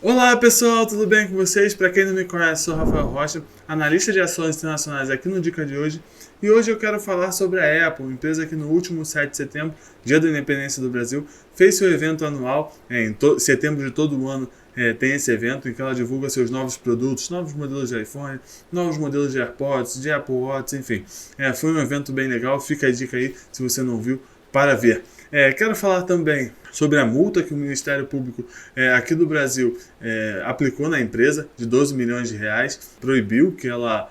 Olá pessoal, tudo bem com vocês? Para quem não me conhece, sou Rafael Rocha, analista de ações internacionais aqui no Dica de hoje. E hoje eu quero falar sobre a Apple, empresa que no último 7 de setembro, dia da independência do Brasil, fez seu evento anual. Em setembro de todo ano tem esse evento em que ela divulga seus novos produtos, novos modelos de iPhone, novos modelos de AirPods, de Apple Watch, enfim. Foi um evento bem legal, fica a dica aí se você não viu para ver. Quero falar também sobre a multa que o Ministério Público aqui do Brasil aplicou na empresa de 12 milhões de reais, proibiu que ela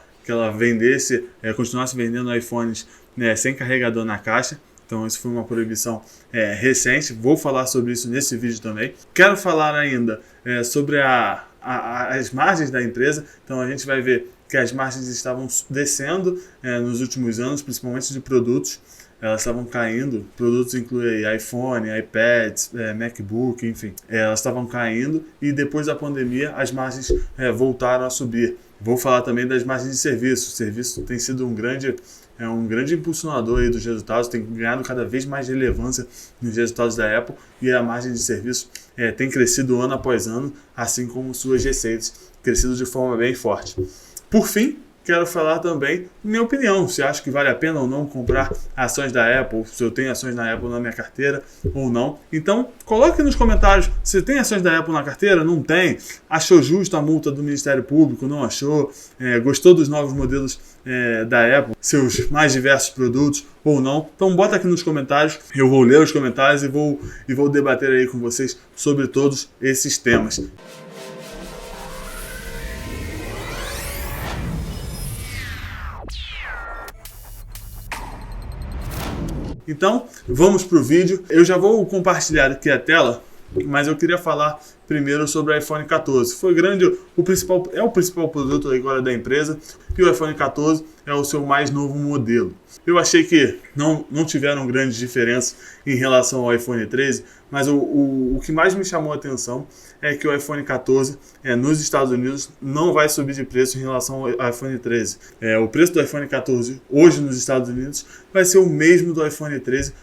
vendesse, continuasse vendendo iPhones sem carregador na caixa. Então isso foi uma proibição recente, vou falar sobre isso nesse vídeo também. Quero falar ainda sobre as margens da empresa, então a gente vai ver que as margens estavam descendo nos últimos anos, principalmente de produtos. Elas estavam caindo, produtos incluem iPhone, iPads, MacBook, enfim. Elas estavam caindo e depois da pandemia as margens voltaram a subir. Vou falar também das margens de serviço. O serviço tem sido um grande impulsionador aí dos resultados, tem ganhado cada vez mais relevância nos resultados da Apple e a margem de serviço tem crescido ano após ano, assim como suas receitas, crescido de forma bem forte. Por fim, quero falar também minha opinião, se acho que vale a pena ou não comprar ações da Apple, se eu tenho ações da Apple na minha carteira ou não. Então, coloque nos comentários se tem ações da Apple na carteira, não tem, achou justo a multa do Ministério Público, não achou, gostou dos novos modelos da Apple, seus mais diversos produtos ou não. Então bota aqui nos comentários, eu vou ler os comentários e vou debater aí com vocês sobre todos esses temas. Então, vamos para o vídeo. Eu já vou compartilhar aqui a tela, mas eu queria falar primeiro sobre o iPhone 14. Foi grande, o principal produto agora da empresa, e o iPhone 14 é o seu mais novo modelo. Eu achei que não tiveram grandes diferenças em relação ao iPhone 13, mas o que mais me chamou a atenção é que o iPhone 14 nos Estados Unidos não vai subir de preço em relação ao iPhone 13. O preço do iPhone 14 hoje nos Estados Unidos vai ser o mesmo do iPhone 13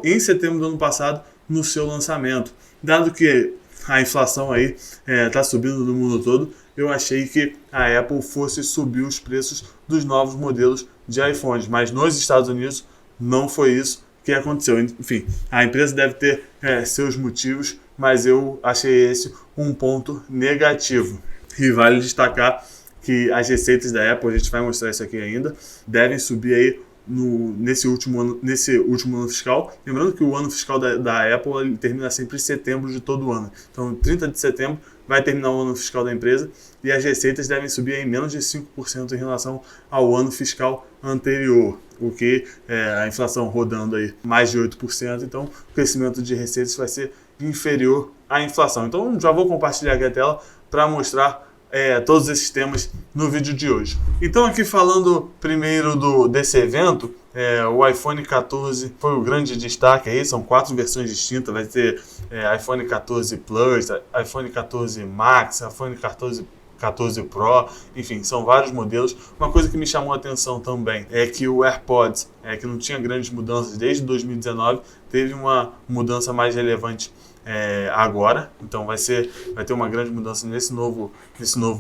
em setembro do ano passado, no seu lançamento. Dado que a inflação aí está subindo no mundo todo, eu achei que a Apple fosse subir os preços dos novos modelos de iPhones, mas nos Estados Unidos não foi isso que aconteceu. Enfim, a empresa deve ter seus motivos, mas eu achei esse um ponto negativo. E vale destacar que as receitas da Apple, a gente vai mostrar isso aqui ainda, devem subir aí nesse último ano fiscal. Lembrando que o ano fiscal da Apple ele termina sempre em setembro de todo ano. Então, 30 de setembro vai terminar o ano fiscal da empresa e as receitas devem subir em menos de 5% em relação ao ano fiscal anterior, o que a inflação rodando aí mais de 8%, então o crescimento de receitas vai ser inferior à inflação. Então, já vou compartilhar aqui a tela para mostrar todos esses temas no vídeo de hoje. Então aqui falando primeiro desse evento, o iPhone 14 foi o grande destaque aí, são 4 versões distintas, vai ter iPhone 14 Plus, iPhone 14 Max, iPhone 14 Pro, enfim, são vários modelos. Uma coisa que me chamou a atenção também é que o AirPods, que não tinha grandes mudanças desde 2019, teve uma mudança mais relevante agora, então vai ter uma grande mudança nesse novo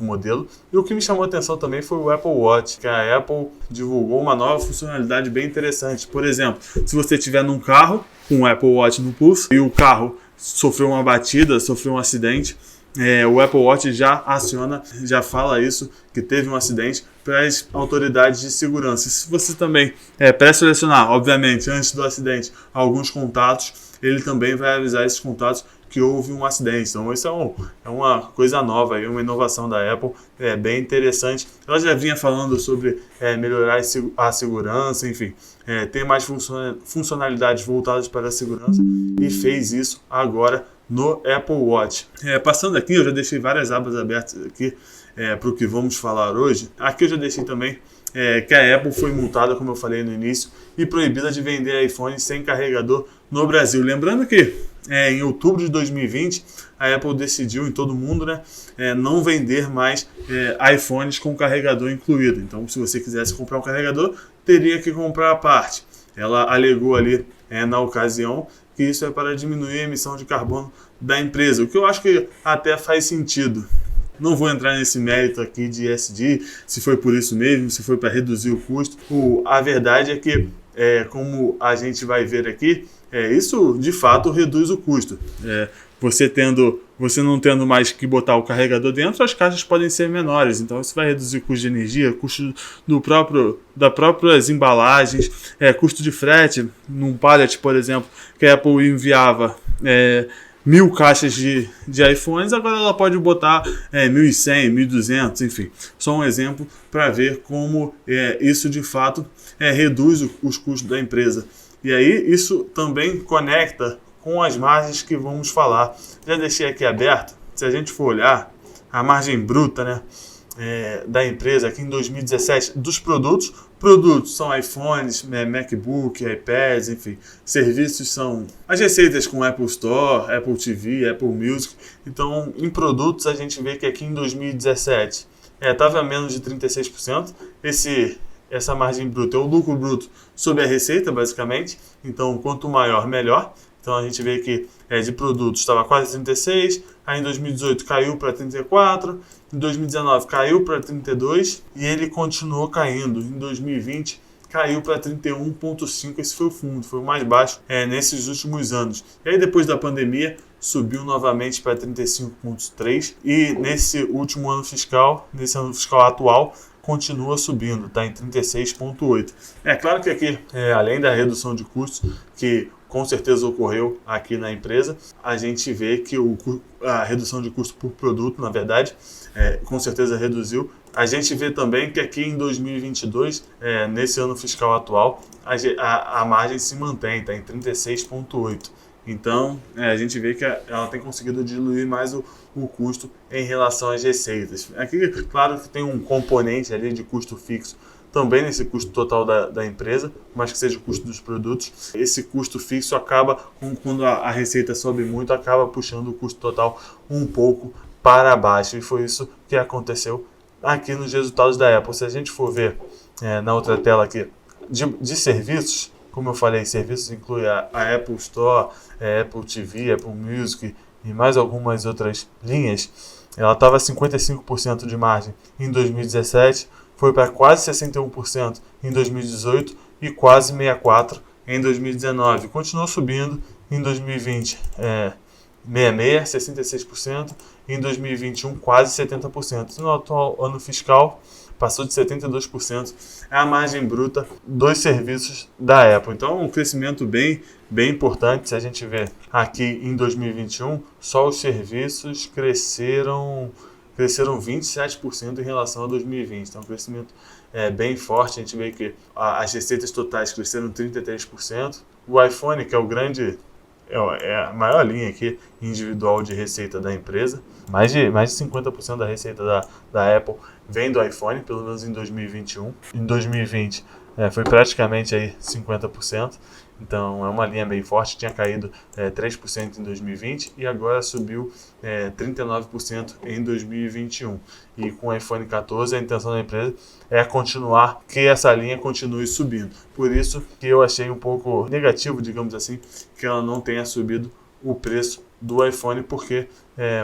modelo. E o que me chamou a atenção também foi o Apple Watch, que a Apple divulgou uma nova funcionalidade bem interessante. Por exemplo, se você estiver num carro com o Apple Watch no pulso e o carro sofreu uma batida, sofreu um acidente, o Apple Watch já aciona, já fala isso, que teve um acidente, para as autoridades de segurança. E se você também pré-selecionar, obviamente, antes do acidente, alguns contatos, ele também vai avisar esses contatos que houve um acidente. Então isso é uma coisa nova, uma inovação da Apple, bem interessante. Ela já vinha falando sobre melhorar a segurança, enfim, ter mais funcionalidades voltadas para a segurança, e fez isso agora no Apple Watch. Passando aqui, eu já deixei várias abas abertas aqui para o que vamos falar hoje. Aqui eu já deixei também que a Apple foi multada, como eu falei no início, e proibida de vender iPhone sem carregador no Brasil. Lembrando que em outubro de 2020, a Apple decidiu em todo mundo não vender mais iPhones com carregador incluído. Então, se você quisesse comprar um carregador, teria que comprar à parte. Ela alegou ali na ocasião que isso é para diminuir a emissão de carbono da empresa, o que eu acho que até faz sentido. Não vou entrar nesse mérito aqui de ESG, se foi por isso mesmo, se foi para reduzir o custo. A verdade é que, como a gente vai ver aqui, isso de fato reduz o custo. Você não tendo mais que botar o carregador dentro, as caixas podem ser menores. Então isso vai reduzir o custo de energia, custo das próprias embalagens, custo de frete. Num pallet, por exemplo, que a Apple enviava 1.000 caixas de iPhones, agora ela pode botar 1.100, 1.200, enfim. Só um exemplo para ver como isso de fato reduz os custos da empresa. E aí isso também conecta com as margens que vamos falar. Já deixei aqui aberto, se a gente for olhar a margem bruta, né, da empresa aqui em 2017 dos produtos são iPhones, MacBook, iPads, enfim. Serviços são as receitas com Apple Store, Apple TV, Apple Music. Então, em produtos, a gente vê que aqui em 2017 estava menos de 36%. Essa margem bruta é o lucro bruto sobre a receita, basicamente. Então, quanto maior, melhor. Então, a gente vê que de produtos estava quase 36%, aí em 2018 caiu para 34%, em 2019 caiu para 32% e ele continuou caindo. Em 2020 caiu para 31,5%, esse foi o fundo, foi o mais baixo nesses últimos anos. E aí depois da pandemia subiu novamente para 35,3% e nesse ano fiscal atual, continua subindo, está em 36,8%. É claro que aqui, além da redução de custos, que com certeza ocorreu aqui na empresa, a gente vê que a redução de custo por produto, na verdade, com certeza reduziu. A gente vê também que aqui em 2022, nesse ano fiscal atual, a margem se mantém, está em 36,8%. Então, a gente vê que ela tem conseguido diluir mais o custo em relação às receitas. Aqui, claro que tem um componente ali de custo fixo também nesse custo total da empresa, mas que seja o custo dos produtos. Esse custo fixo acaba, quando a receita sobe muito, acaba puxando o custo total um pouco para baixo. E foi isso que aconteceu aqui nos resultados da Apple. Se a gente for ver na outra tela aqui de serviços, como eu falei, serviços inclui a Apple Store, Apple TV, Apple Music e mais algumas outras linhas. Ela estava 55% de margem em 2017, foi para quase 61% em 2018 e quase 64% em 2019. Continuou subindo em 2020, 66%, em 2021 quase 70%. No atual ano fiscal passou de 72% a margem bruta dos serviços da Apple. Então, um crescimento bem importante. Se a gente ver aqui em 2021, só os serviços cresceram 27% em relação a 2020. Então, um crescimento bem forte. A gente vê que as receitas totais cresceram 33%. O iPhone, que é a maior linha aqui individual de receita da empresa. Mais de 50% da receita da Apple vem do iPhone, pelo menos em 2021. Em 2020 foi praticamente aí 50%. Então é uma linha bem forte, tinha caído 3% em 2020 e agora subiu 39% em 2021. E com o iPhone 14 a intenção da empresa é continuar, que essa linha continue subindo. Por isso que eu achei um pouco negativo, digamos assim, que ela não tenha subido o preço do iPhone, porque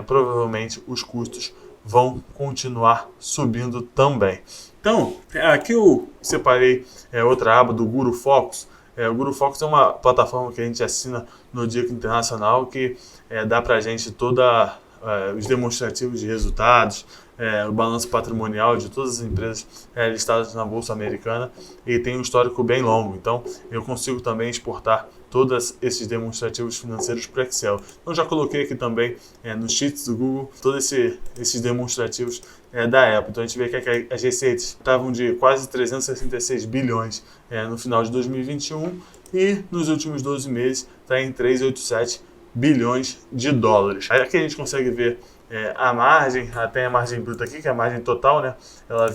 provavelmente os custos vão continuar subindo também. Então, aqui eu separei outra aba do Guru Focus. O Guru Focus é uma plataforma que a gente assina no Dia Internacional que dá para a gente todos os demonstrativos de resultados, o balanço patrimonial de todas as empresas listadas na Bolsa Americana e tem um histórico bem longo. Então, eu consigo também exportar todos esses demonstrativos financeiros para Excel. Então, já coloquei aqui também nos sheets do Google todos esses demonstrativos da Apple. Então, a gente vê que as receitas estavam de quase 366 bilhões no final de 2021 e nos últimos 12 meses está em 387 bilhões de dólares. Aí aqui a gente consegue ver a margem, tem a margem bruta aqui, que é a margem total, né? Ela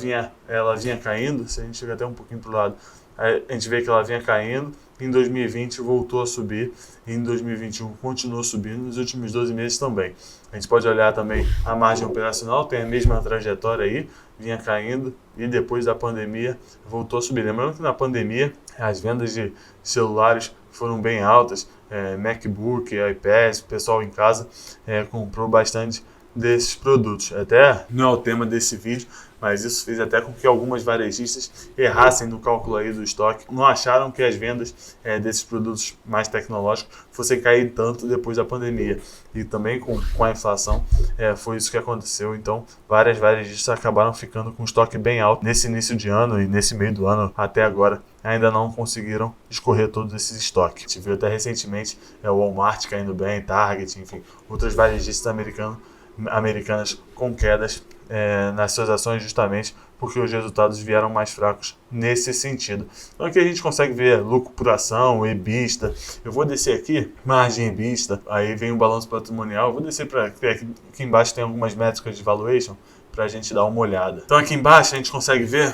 vinha caindo, se a gente chega até um pouquinho para o lado, a gente vê que ela vinha caindo, em 2020 voltou a subir, em 2021 continuou subindo, nos últimos 12 meses também. A gente pode olhar também a margem operacional, tem a mesma trajetória aí, vinha caindo e depois da pandemia voltou a subir. Lembrando que na pandemia as vendas de celulares foram bem altas, MacBook, iPad, o pessoal em casa comprou bastante desses produtos. Até não é o tema desse vídeo, mas isso fez até com que algumas varejistas errassem no cálculo aí do estoque. Não acharam que as vendas desses produtos mais tecnológicos fossem cair tanto depois da pandemia. E também com a inflação foi isso que aconteceu. Então várias varejistas acabaram ficando com um estoque bem alto nesse início de ano e nesse meio do ano até agora. Ainda não conseguiram escorrer todos esses estoques. A gente viu até recentemente o Walmart caindo bem, Target, enfim, outras varejistas americanas com quedas nas suas ações, justamente porque os resultados vieram mais fracos nesse sentido. Então aqui a gente consegue ver lucro por ação, EBITDA. Eu vou descer aqui, margem EBITDA, aí vem o balanço patrimonial. Eu vou descer para aqui embaixo, tem algumas métricas de valuation para a gente dar uma olhada. Então aqui embaixo a gente consegue ver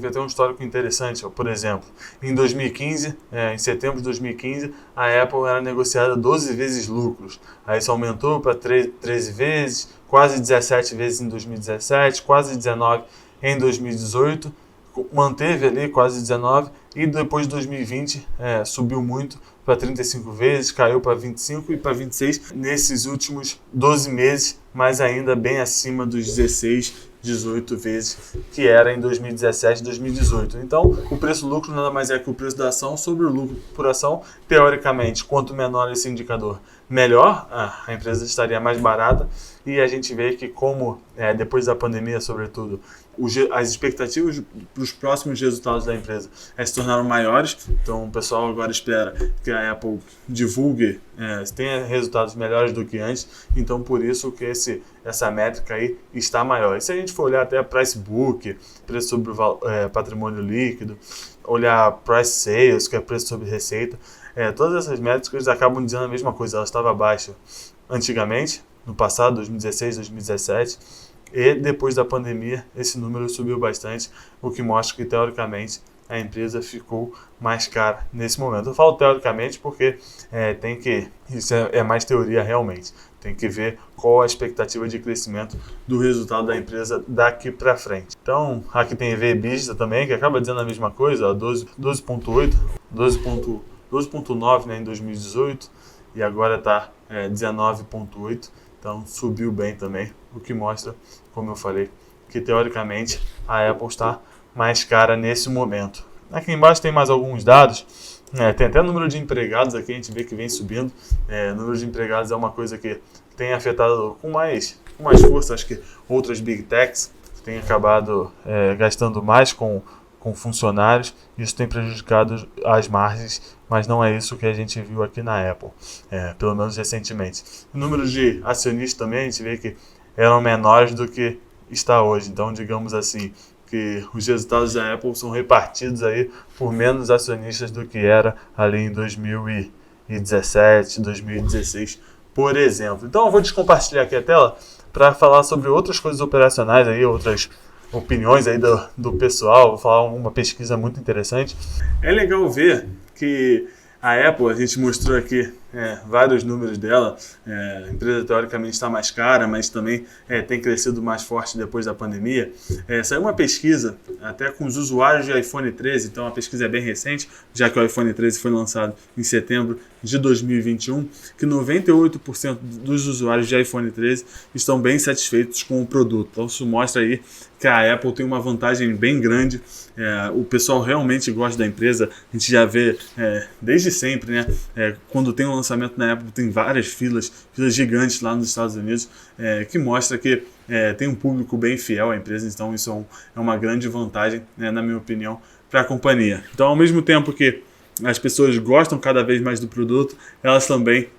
até um histórico interessante. Por exemplo, em 2015, em setembro de 2015, a Apple era negociada 12 vezes lucros. Aí isso aumentou para 13 vezes, quase 17 vezes em 2017, quase 19 em 2018, manteve ali quase 19 e depois de 2020 subiu muito para 35 vezes, caiu para 25 e para 26 nesses últimos 12 meses, mas ainda bem acima dos 16, 18 vezes que era em 2017 e 2018. Então, o preço-lucro nada mais é que o preço da ação sobre o lucro por ação. Teoricamente, quanto menor esse indicador, melhor, a empresa estaria mais barata. E a gente vê que como depois da pandemia, sobretudo, as expectativas para os próximos resultados da empresa se tornaram maiores. Então, o pessoal agora espera que a Apple divulgue, tenha resultados melhores do que antes. Então, por isso que essa métrica aí está maior. E se a gente for olhar até price book, preço sobre patrimônio líquido, olhar price sales, que é preço sobre receita, todas essas métricas acabam dizendo a mesma coisa. Ela estava baixa antigamente, no passado, 2016, 2017, e depois da pandemia esse número subiu bastante, o que mostra que teoricamente a empresa ficou mais cara nesse momento. Eu falo teoricamente porque isso é mais teoria realmente. Tem que ver qual a expectativa de crescimento do resultado da empresa daqui para frente. Então, aqui tem EBITDA também, que acaba dizendo a mesma coisa, 12,8, 12,9 em 2018 e agora está 19,8. Então, subiu bem também, o que mostra, como eu falei, que teoricamente a Apple está mais cara nesse momento. Aqui embaixo tem mais alguns dados. Tem até o número de empregados aqui, a gente vê que vem subindo. O número de empregados é uma coisa que tem afetado com mais força. Acho que outras Big Techs têm acabado gastando mais com funcionários. Isso tem prejudicado as margens, mas não é isso que a gente viu aqui na Apple, pelo menos recentemente. O número de acionistas também, a gente vê que eram menores do que está hoje. Então, digamos assim, que os resultados da Apple são repartidos aí por menos acionistas do que era ali em 2017, 2016, por exemplo. Então eu vou descompartilhar aqui a tela para falar sobre outras coisas operacionais aí, outras opiniões aí do pessoal. Vou falar uma pesquisa muito interessante. É legal ver que a Apple, a gente mostrou aqui vários números dela. A empresa teoricamente está mais cara, mas também tem crescido mais forte depois da pandemia. Saiu uma pesquisa até com os usuários de iPhone 13, então a pesquisa é bem recente, já que o iPhone 13 foi lançado em setembro de 2021, que 98% dos usuários de iPhone 13 estão bem satisfeitos com o produto. Então isso mostra aí que a Apple tem uma vantagem bem grande. O pessoal realmente gosta da empresa. A gente já vê desde sempre, né? Quando tem um lançamento na Apple, tem várias filas gigantes lá nos Estados Unidos, que mostra que tem um público bem fiel à empresa. Então isso é uma grande vantagem, né, na minha opinião, para a companhia. Então, ao mesmo tempo que as pessoas gostam cada vez mais do produto, elas também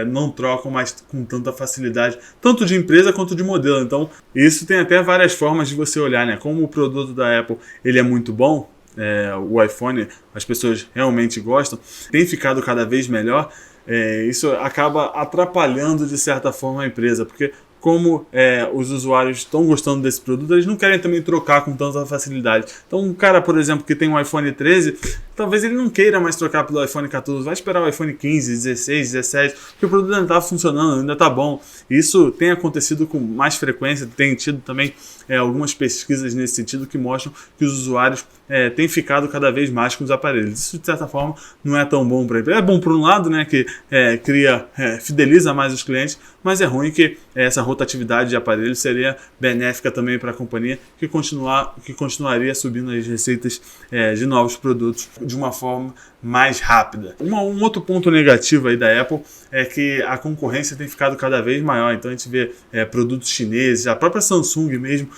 não trocam mais com tanta facilidade, tanto de empresa quanto de modelo. Então, isso tem até várias formas de você olhar, né? Como o produto da Apple ele é muito bom, o iPhone, as pessoas realmente gostam, tem ficado cada vez melhor. Isso acaba atrapalhando de certa forma a empresa, porque como os usuários estão gostando desse produto, eles não querem também trocar com tanta facilidade. Então um cara, por exemplo, que tem um iPhone 13, talvez ele não queira mais trocar pelo iPhone 14, vai esperar o iPhone 15, 16, 17, porque o produto ainda está funcionando, ainda está bom. Isso tem acontecido com mais frequência, tem tido também algumas pesquisas nesse sentido que mostram que os usuários têm ficado cada vez mais com os aparelhos. Isso, de certa forma, não é tão bom para a empresa. É bom por um lado, né, que fideliza mais os clientes, mas é ruim que essa rotatividade de aparelhos seria benéfica também para a companhia, que continuaria subindo as receitas de novos produtos de uma forma mais rápida. Um outro ponto negativo aí da Apple é que a concorrência tem ficado cada vez maior. Então a gente vê produtos chineses, a própria Samsung mesmo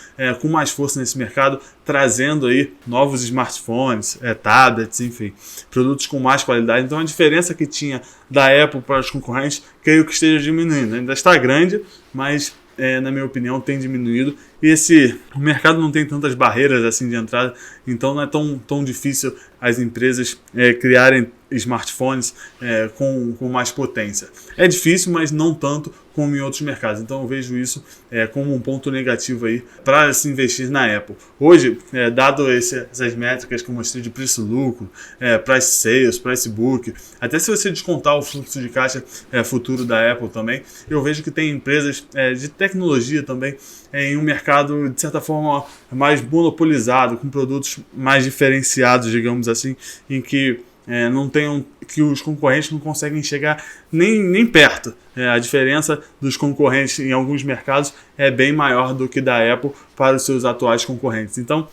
com mais força nesse mercado, trazendo aí novos smartphones, tablets, enfim, produtos com mais qualidade. Então a diferença que tinha da Apple para os concorrentes, creio que esteja diminuindo. Ainda está grande, mas na minha opinião tem diminuído, e o mercado não tem tantas barreiras assim de entrada, então não é tão difícil as empresas criarem smartphones com mais potência. É difícil, mas não tanto como em outros mercados. Então eu vejo isso como um ponto negativo aí para se investir na Apple. Hoje, dado essas métricas que eu mostrei de preço-lucro, price sales, price book, até se você descontar o fluxo de caixa futuro da Apple também, eu vejo que tem empresas de tecnologia também em um mercado, de certa forma, mais monopolizado, com produtos mais diferenciados, digamos assim, em que que os concorrentes não conseguem chegar nem perto. A diferença dos concorrentes em alguns mercados é bem maior do que da Apple para os seus atuais concorrentes. Então,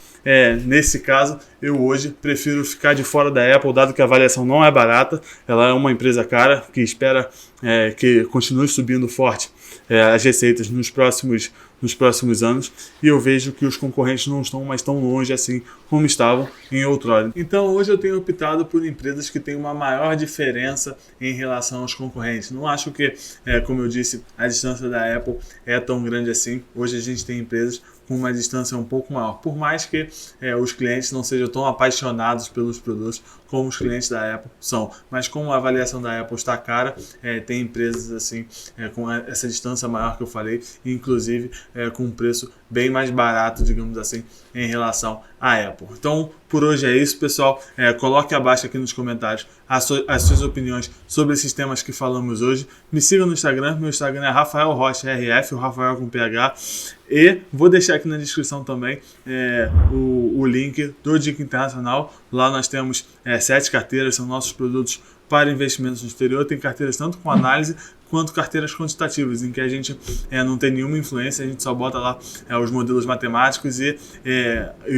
nesse caso, eu hoje prefiro ficar de fora da Apple, dado que a avaliação não é barata, ela é uma empresa cara que espera que continue subindo forte as receitas nos próximos anos, e eu vejo que os concorrentes não estão mais tão longe assim como estavam em outrora. Então hoje eu tenho optado por empresas que têm uma maior diferença em relação aos concorrentes. Não acho que, como eu disse, a distância da Apple é tão grande assim. Hoje a gente tem empresas com uma distância um pouco maior, por mais que os clientes não sejam tão apaixonados pelos produtos como os clientes da Apple são, mas como a avaliação da Apple está cara, tem empresas assim com essa distância maior que eu falei, inclusive com um preço bem mais barato, digamos assim, em relação à Apple. Então, por hoje é isso, pessoal. Coloque abaixo aqui nos comentários as suas opiniões sobre esses temas que falamos hoje. Me siga no Instagram, meu Instagram é Rafael Rocha RF, o Rafael com PH. E vou deixar aqui na descrição também o link do Dica Internacional. Lá nós temos 7 carteiras, são nossos produtos para investimentos no exterior. Tem carteiras tanto com análise quanto carteiras quantitativas, em que a gente não tem nenhuma influência, a gente só bota lá os modelos matemáticos e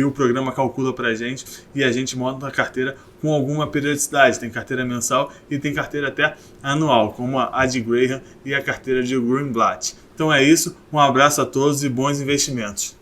o programa calcula para a gente, e a gente monta a carteira com alguma periodicidade. Tem carteira mensal e tem carteira até anual, como a de Graham e a carteira de Greenblatt. Então é isso, um abraço a todos e bons investimentos.